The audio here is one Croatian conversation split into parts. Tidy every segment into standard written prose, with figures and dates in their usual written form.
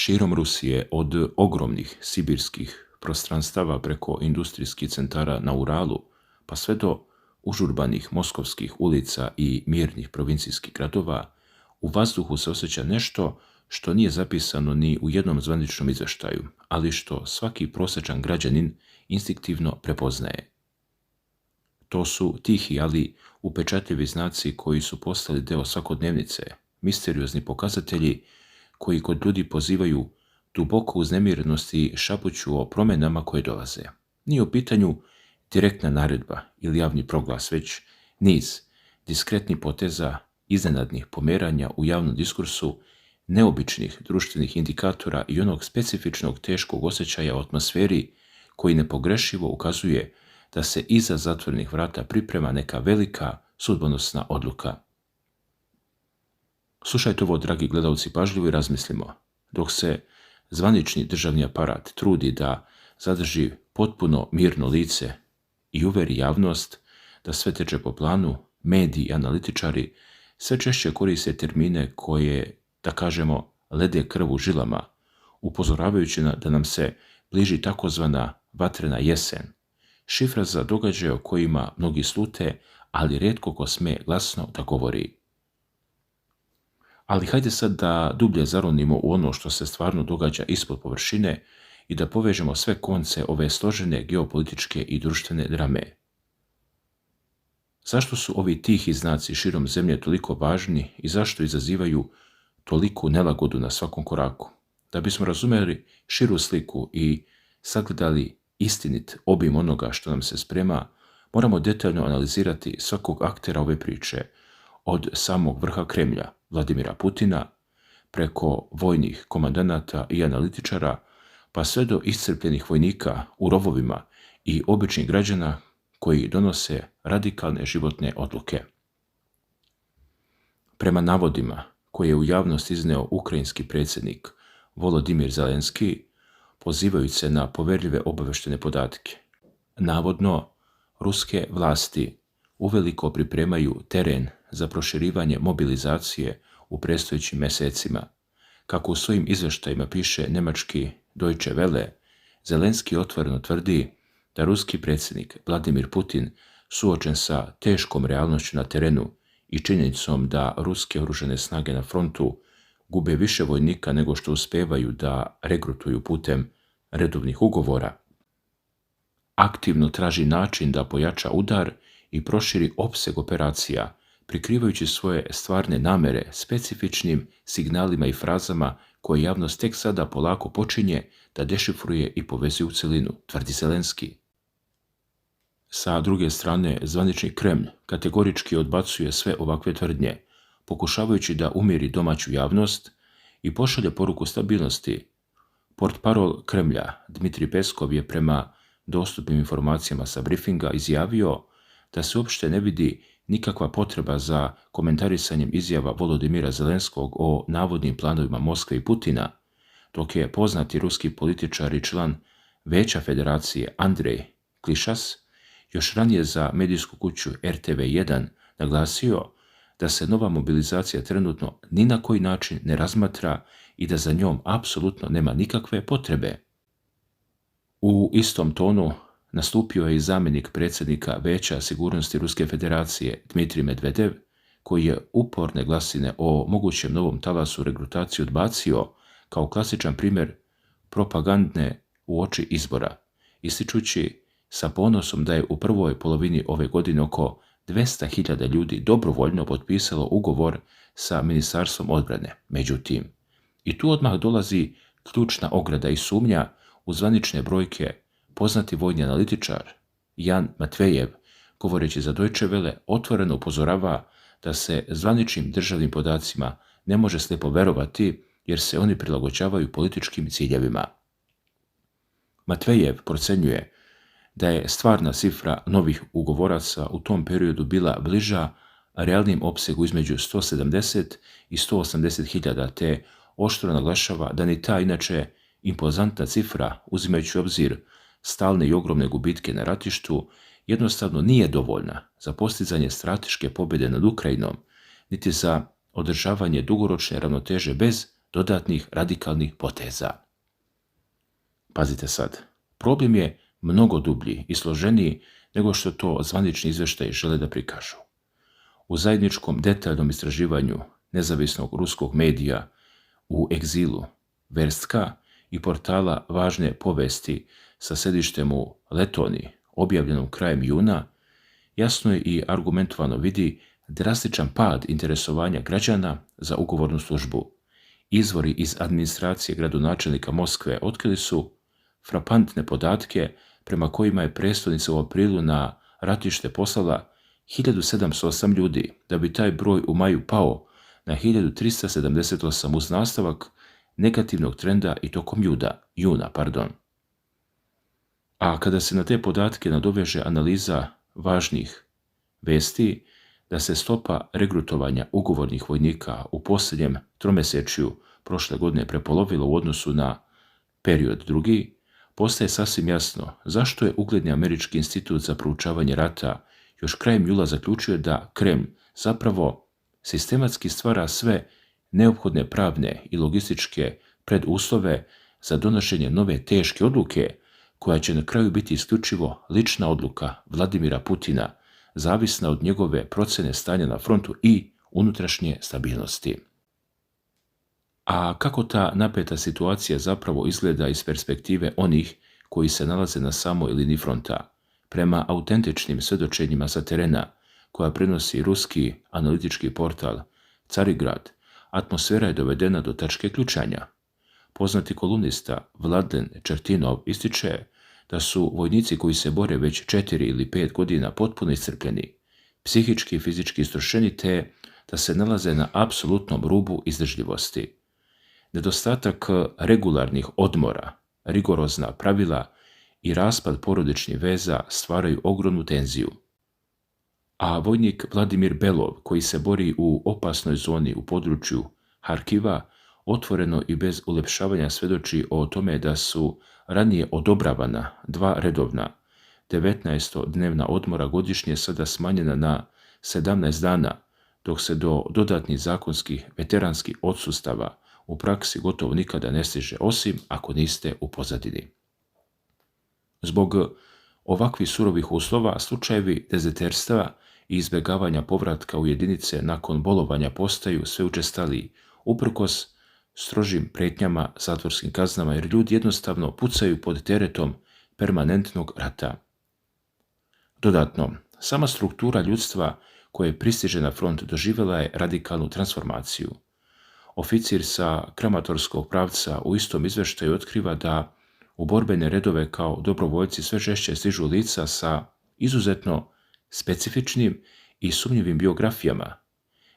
Širom Rusije, od ogromnih sibirskih prostranstava preko industrijskih centara na Uralu, pa sve do užurbanih moskovskih ulica i mirnih provincijskih gradova, u vazduhu se osjeća nešto što nije zapisano ni u jednom zvaničnom izveštaju, ali što svaki prosječan građanin instinktivno prepoznaje. To su tihi, ali upečatljivi znaci koji su postali deo svakodnevnice, misteriozni pokazatelji koji kod ljudi pozivaju duboko uznemirenost i šapuću o promjenama koje dolaze. Nije u pitanju direktna naredba ili javni proglas, već niz diskretnih poteza, iznenadnih pomeranja u javnom diskursu, neobičnih društvenih indikatora i onog specifičnog teškog osjećaja u atmosferi koji nepogrešivo ukazuje da se iza zatvorenih vrata priprema neka velika sudbonosna odluka. Slušajte ovo, dragi gledalci, pažljivo i razmislimo. Dok se zvanični državni aparat trudi da zadrži potpuno mirno lice i uveri javnost da sve teče po planu, mediji i analitičari sve češće koriste termine koje, da kažemo, lede krv u žilama, upozoravajući da nam se bliži takozvana vatrena jesen, šifra za događaje o kojima mnogi slute, ali rijetko ko sme glasno da govori. Ali hajde sad da dublje zaronimo u ono što se stvarno događa ispod površine i da povežemo sve konce ove složene geopolitičke i društvene drame. Zašto su ovi tihi znaci širom zemlje toliko važni i zašto izazivaju toliku nelagodu na svakom koraku? Da bismo razumjeli širu sliku i sagledali istinit obim onoga što nam se sprema, moramo detaljno analizirati svakog aktera ove priče, od samog vrha Kremlja, Vladimira Putina, preko vojnih komandanata i analitičara, pa sve do iscrpljenih vojnika u rovovima i običnih građana koji donose radikalne životne odluke. Prema navodima koje je u javnost izneo ukrajinski predsjednik Volodimir Zelenski, pozivajući se na poverljive obavještajne podatke, navodno ruske vlasti uveliko pripremaju teren za proširivanje mobilizacije u predstojećim mjesecima. Kako u svojim izvještajima piše njemački Deutsche Welle, Zelenski otvoreno tvrdi da ruski predsjednik Vladimir Putin, suočen sa teškom realnošću na terenu i činjenicom da ruske oružane snage na frontu gube više vojnika nego što uspevaju da regrutuju putem redovnih ugovora, aktivno traži način da pojača udar i proširi opseg operacija, prikrivajući svoje stvarne namere specifičnim signalima i frazama koje javnost tek sada polako počinje da dešifruje i povezuje u celinu, tvrdi Zelenski. Sa druge strane, zvanični Kremlj kategorički odbacuje sve ovakve tvrdnje, pokušavajući da umiri domaću javnost i pošalje poruku stabilnosti. Portparol Kremlja Dmitrij Peskov je prema dostupnim informacijama sa briefinga izjavio da se uopšte ne vidi nikakva potreba za komentarisanjem izjava Volodimira Zelenskog o navodnim planovima Moskve i Putina, dok je poznati ruski političar i član Veća federacije Andrej Klišas još ranije za medijsku kuću RTV1 naglasio da se nova mobilizacija trenutno ni na koji način ne razmatra i da za njom apsolutno nema nikakve potrebe. U istom tonu nastupio je i zamjenik predsjednika Veća sigurnosti Ruske federacije Dmitrij Medvedev, koji je uporne glasine o mogućem novom talasu regrutacije odbacio kao klasičan primjer propagandne uoči izbora, ističući sa ponosom da je u prvoj polovini ove godine oko 200.000 ljudi dobrovoljno potpisalo ugovor sa Ministarstvom odbrane. Međutim, i tu odmah dolazi ključna ograda i sumnja u zvanične brojke. Poznati vojni analitičar Jan Matvejev, govoreći za Deutsche Welle, otvoreno upozorava da se zvaničnim državnim podacima ne može slijepo verovati jer se oni prilagođavaju političkim ciljevima. Matvejev procjenjuje da je stvarna cifra novih ugovoraca u tom periodu bila bliža realnim opsegu između 170 i 180.000, te oštro naglašava da ni ta inače impozantna cifra, uzimajući u obzir stalne i ogromne gubitke na ratištu, jednostavno nije dovoljna za postizanje strateške pobjede nad Ukrajinom, niti za održavanje dugoročne ravnoteže bez dodatnih radikalnih poteza. Pazite sad, problem je mnogo dublji i složeniji nego što to zvanični izvještaji žele da prikažu. U zajedničkom detaljnom istraživanju nezavisnog ruskog medija u egzilu Verstka i portala Važne povesti sa sedištem u Letoniji, objavljenom krajem juna, jasno je i argumentovano vidi drastičan pad interesovanja građana za ugovornu službu. Izvori iz administracije gradonačelnika Moskve otkrili su frapantne podatke prema kojima je prestolnica u aprilu na ratište poslala 1708 ljudi, da bi taj broj u maju pao na 1378 uz nastavak negativnog trenda i tokom juna. A kada se na te podatke nadoveže analiza važnih vesti da se stopa regrutovanja ugovornih vojnika u posljednjem tromesečju prošle godine prepolovila u odnosu na period drugi, postaje sasvim jasno zašto je ugledni Američki institut za proučavanje rata još krajem jula zaključio da Kremlj zapravo sistematski stvara sve neophodne pravne i logističke preduslove za donošenje nove teške odluke, koja će na kraju biti isključivo lična odluka Vladimira Putina, zavisna od njegove procjene stanja na frontu i unutrašnje stabilnosti. A kako ta napeta situacija zapravo izgleda iz perspektive onih koji se nalaze na samoj liniji fronta? Prema autentičnim svjedočenjima sa terena, koja prenosi ruski analitički portal Carigrad, atmosfera je dovedena do tačke ključanja. Poznati kolumnista Vladen Čertinov ističe da su vojnici koji se bore već 4 ili 5 godina potpuno iscrpljeni, psihički i fizički istrošeni, te da se nalaze na apsolutnom rubu izdržljivosti. Nedostatak regularnih odmora, rigorozna pravila i raspad porodičnih veza stvaraju ogromnu tenziju. A vojnik Vladimir Belov, koji se bori u opasnoj zoni u području Harkiva, otvoreno i bez ulepšavanja svjedoči o tome da su ranije odobravana 2 redovna 19-dnevna odmora godišnje sada smanjena na 17 dana, dok se do dodatnih zakonskih veteranskih odsustava u praksi gotovo nikada ne stiže, osim ako niste u pozadini. Zbog ovakvih surovih uslova, slučajevi dezerterstva i izbjegavanja povratka u jedinice nakon bolovanja postaju sve učestaliji, uprkos strožim pretnjama, zatvorskim kaznama, jer ljudi jednostavno pucaju pod teretom permanentnog rata. Dodatno, sama struktura ljudstva koje pristiže na front doživjela je radikalnu transformaciju. Oficir sa kramatorskog pravca u istom izvještaju otkriva da u borbene redove kao dobrovoljci sve češće stižu lica sa izuzetno specifičnim i sumnjivim biografijama,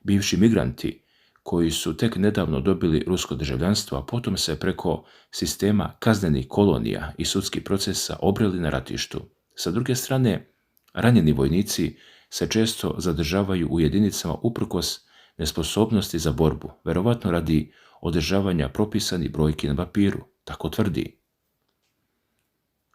bivši migranti koji su tek nedavno dobili rusko državljanstvo, a potom se preko sistema kaznenih kolonija i sudskih procesa obreli na ratištu. Sa druge strane, ranjeni vojnici se često zadržavaju u jedinicama uprkos nesposobnosti za borbu, verovatno radi održavanja propisanih brojki na papiru, tako tvrdi.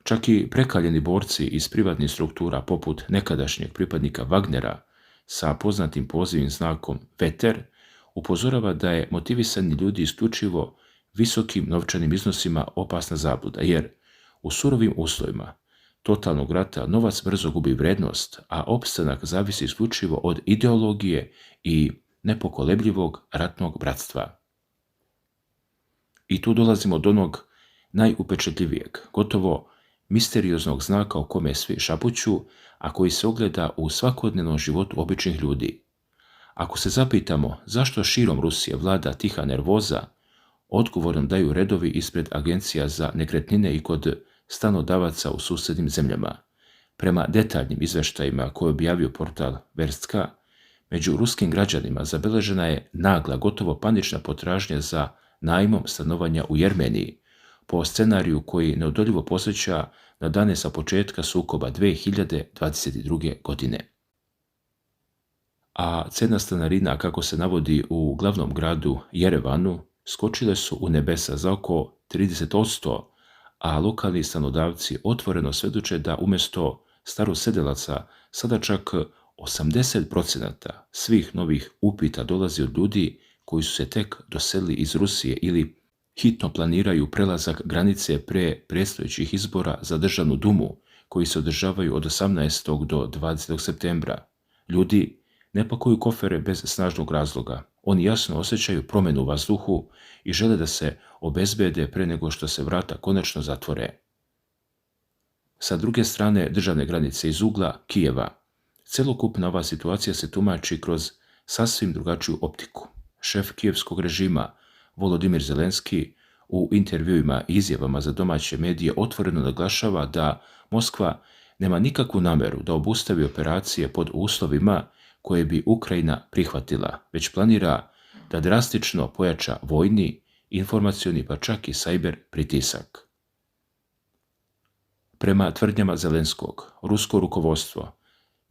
Čak i prekaljeni borci iz privatnih struktura poput nekadašnjeg pripadnika Wagnera sa poznatim pozivnim znakom Veter upozorava da je motivisani ljudi isključivo visokim novčanim iznosima opasna zabluda, jer u surovim uslovima totalnog rata novac brzo gubi vrednost, a opstanak zavisi isključivo od ideologije i nepokolebljivog ratnog bratstva. I tu dolazimo do onog najupečetljivijeg, gotovo misterioznog znaka o kome svi šapuću, a koji se ogleda u svakodnevnom životu običnih ljudi. Ako se zapitamo zašto širom Rusije vlada tiha nervoza, odgovor nam daju redovi ispred agencija za nekretnine i kod stanodavaca u susjednim zemljama. Prema detaljnim izvještajima koje je objavio portal Verstka, među ruskim građanima zabeležena je nagla, gotovo panična potražnja za najmom stanovanja u Jermeniji, po scenariju koji neodoljivo podsjeća na dane sa početka sukoba 2022. godine. A cena stanarina, kako se navodi u glavnom gradu Jerevanu, skočile su u nebesa za oko 30%, a lokalni stanodavci otvoreno svjedoče da umjesto starosedelaca sada čak 80% svih novih upita dolazi od ljudi koji su se tek doselili iz Rusije ili hitno planiraju prelazak granice pre predstojećih izbora za državnu dumu koji se održavaju od 18. do 20. septembra. Ljudi ne pakuju kofere bez snažnog razloga. Oni jasno osjećaju promjenu u vazduhu i žele da se obezbede pre nego što se vrata konačno zatvore. Sa druge strane državne granice iz ugla Kijeva, celokupna ova situacija se tumači kroz sasvim drugačiju optiku. Šef kijevskog režima Volodimir Zelenski u intervjuima i izjavama za domaće medije otvoreno naglašava da Moskva nema nikakvu nameru da obustavi operacije pod uslovima koje bi Ukrajina prihvatila, već planira da drastično pojača vojni, informacioni pa čak i sajber pritisak. Prema tvrdnjama Zelenskog, rusko rukovodstvo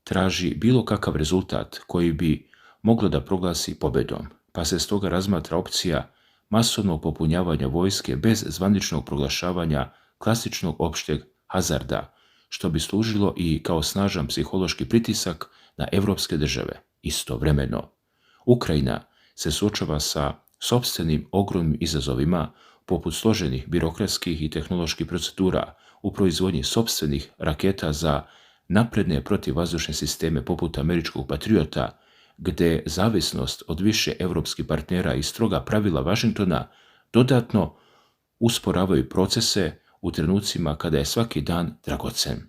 traži bilo kakav rezultat koji bi moglo da proglasi pobedom, pa se stoga razmatra opcija masovnog popunjavanja vojske bez zvaničnog proglašavanja klasičnog opšteg hazarda, što bi služilo i kao snažan psihološki pritisak na evropske države. Istovremeno, Ukrajina se suočava sa sopstvenim ogromnim izazovima poput složenih birokratskih i tehnoloških procedura u proizvodnji sopstvenih raketa za napredne protivvazdušne sisteme poput američkog Patriota, gde zavisnost od više evropskih partnera i stroga pravila Vašingtona dodatno usporavaju procese u trenucima kada je svaki dan dragocen.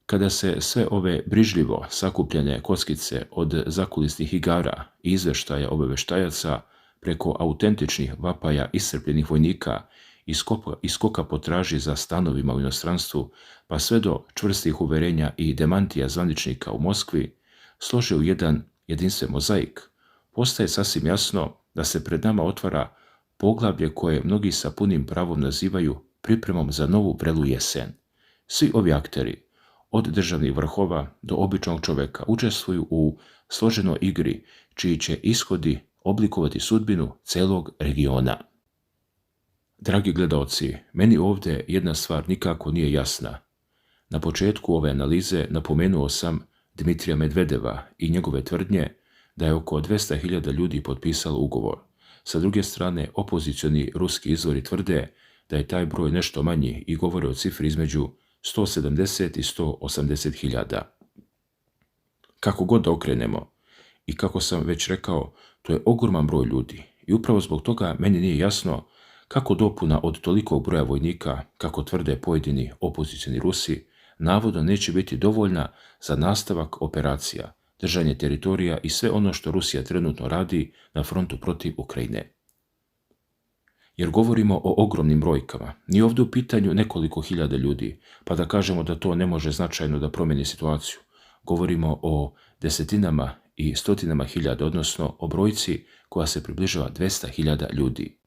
Kada se sve ove brižljivo sakupljene kockice od zakulisnih igara i izveštaja obaveštajaca preko autentičnih vapaja iscrpljenih vojnika i skoka potraži za stanovima u inostranstvu, pa sve do čvrstih uverenja i demantija zvaničnika u Moskvi, slože u jedan jedinstven mozaik, postaje sasvim jasno da se pred nama otvara poglavlje koje mnogi sa punim pravom nazivaju pripremom za novu vrelu jesen. Svi ovi akteri, od državnih vrhova do običnog čoveka, učestvuju u složenoj igri čiji će ishodi oblikovati sudbinu celog regiona. Dragi gledaoci, meni ovdje jedna stvar nikako nije jasna. Na početku ove analize napomenuo sam Dmitrija Medvedeva i njegove tvrdnje da je oko 200.000 ljudi potpisalo ugovor. Sa druge strane, opozicioni ruski izvori tvrde da je taj broj nešto manji i govore o cifri između 170 i 180.000. Kako god da okrenemo, i kako sam već rekao, to je ogroman broj ljudi i upravo zbog toga meni nije jasno kako dopuna od tolikog broja vojnika, kako tvrde pojedini opozicioni Rusi, navodno neće biti dovoljna za nastavak operacija, držanje teritorija i sve ono što Rusija trenutno radi na frontu protiv Ukrajine. Jer govorimo o ogromnim brojkama, nije ovdje u pitanju nekoliko hiljada ljudi, pa da kažemo da to ne može značajno da promijeni situaciju. Govorimo o desetinama i stotinama hiljada, odnosno o brojci koja se približava 200.000 ljudi.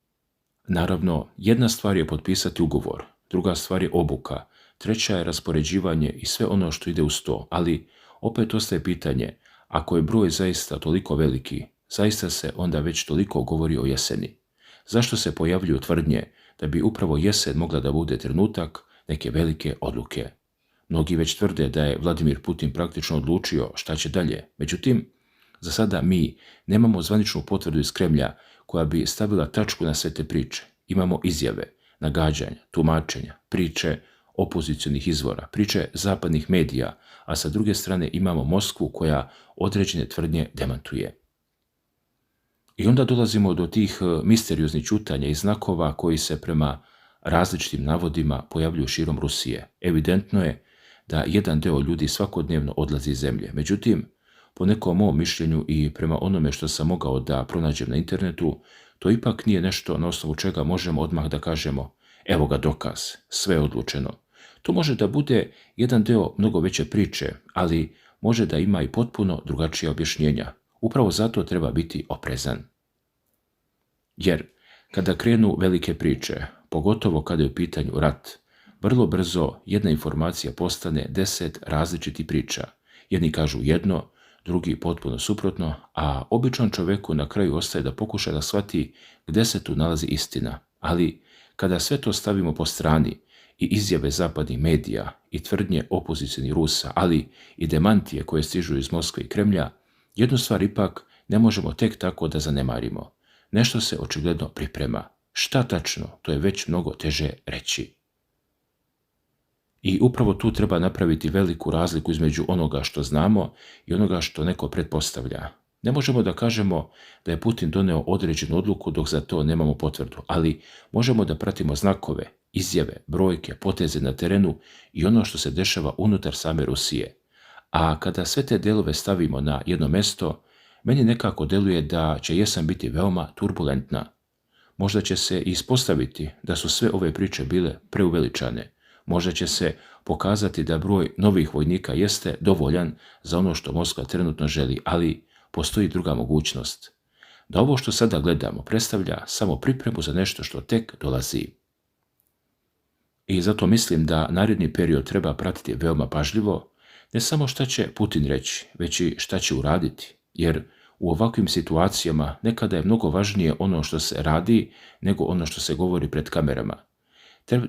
Naravno, jedna stvar je potpisati ugovor, druga stvar je obuka, treća je raspoređivanje i sve ono što ide uz to, ali opet ostaje pitanje, ako je broj zaista toliko veliki, zaista se onda već toliko govori o jeseni. Zašto se pojavljuju tvrdnje da bi upravo jesen mogla da bude trenutak neke velike odluke? Mnogi već tvrde da je Vladimir Putin praktično odlučio šta će dalje. Međutim, za sada mi nemamo zvaničnu potvrdu iz Kremlja koja bi stavila tačku na sve te priče. Imamo izjave, nagađanja, tumačenja, priče opozicionih izvora, priče zapadnih medija, a sa druge strane imamo Moskvu koja određene tvrdnje demantuje. I onda dolazimo do tih misterioznih ćutanja i znakova koji se prema različitim navodima pojavljuju širom Rusije. Evidentno je da jedan deo ljudi svakodnevno odlazi iz zemlje. Međutim, po nekom mom mišljenju i prema onome što sam mogao da pronađem na internetu, to ipak nije nešto na osnovu čega možemo odmah da kažemo evo ga dokaz, sve je odlučeno. To može da bude jedan deo mnogo veće priče, ali može da ima i potpuno drugačija objašnjenja. Upravo zato treba biti oprezan. Jer kada krenu velike priče, pogotovo kada je u pitanju rat, vrlo brzo jedna informacija postane 10 različitih priča. Jedni kažu jedno, drugi potpuno suprotno, a običan čoveku na kraju ostaje da pokuša da shvati gde se tu nalazi istina. Ali kada sve to stavimo po strani i izjave zapadnih medija i tvrdnje opozicionih Rusa, ali i demantije koje stižu iz Moskve i Kremlja, jednu stvar ipak ne možemo tek tako da zanemarimo. Nešto se očigledno priprema. Šta tačno, to je već mnogo teže reći. I upravo tu treba napraviti veliku razliku između onoga što znamo i onoga što neko pretpostavlja. Ne možemo da kažemo da je Putin doneo određenu odluku dok za to nemamo potvrdu, ali možemo da pratimo znakove, izjave, brojke, poteze na terenu i ono što se dešava unutar same Rusije. A kada sve te delove stavimo na jedno mesto, meni nekako deluje da će jesen biti veoma turbulentna. Možda će se ispostaviti da su sve ove priče bile preuveličane. Možda će se pokazati da broj novih vojnika jeste dovoljan za ono što Moskva trenutno želi, ali postoji druga mogućnost. Da ovo što sada gledamo predstavlja samo pripremu za nešto što tek dolazi. I zato mislim da naredni period treba pratiti veoma pažljivo, ne samo šta će Putin reći, već i šta će uraditi, jer u ovakvim situacijama nekada je mnogo važnije ono što se radi nego ono što se govori pred kamerama.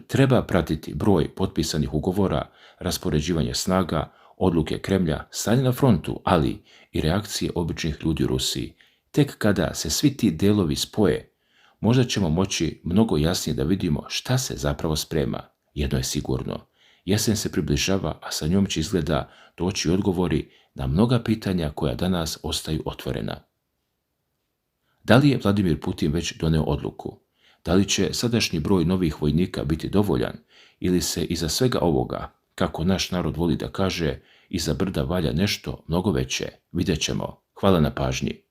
Treba pratiti broj potpisanih ugovora, raspoređivanje snaga, odluke Kremlja, stanje na frontu, ali i reakcije običnih ljudi u Rusiji. Tek kada se svi ti delovi spoje, možda ćemo moći mnogo jasnije da vidimo šta se zapravo sprema. Jedno je sigurno. Jesen se približava, a sa njom će izgleda doći odgovori na mnoga pitanja koja danas ostaju otvorena. Da li je Vladimir Putin već doneo odluku? Da li će sadašnji broj novih vojnika biti dovoljan ili se iza svega ovoga, kako naš narod voli da kaže, iza brda valja nešto mnogo veće? Vidjet ćemo. Hvala na pažnji.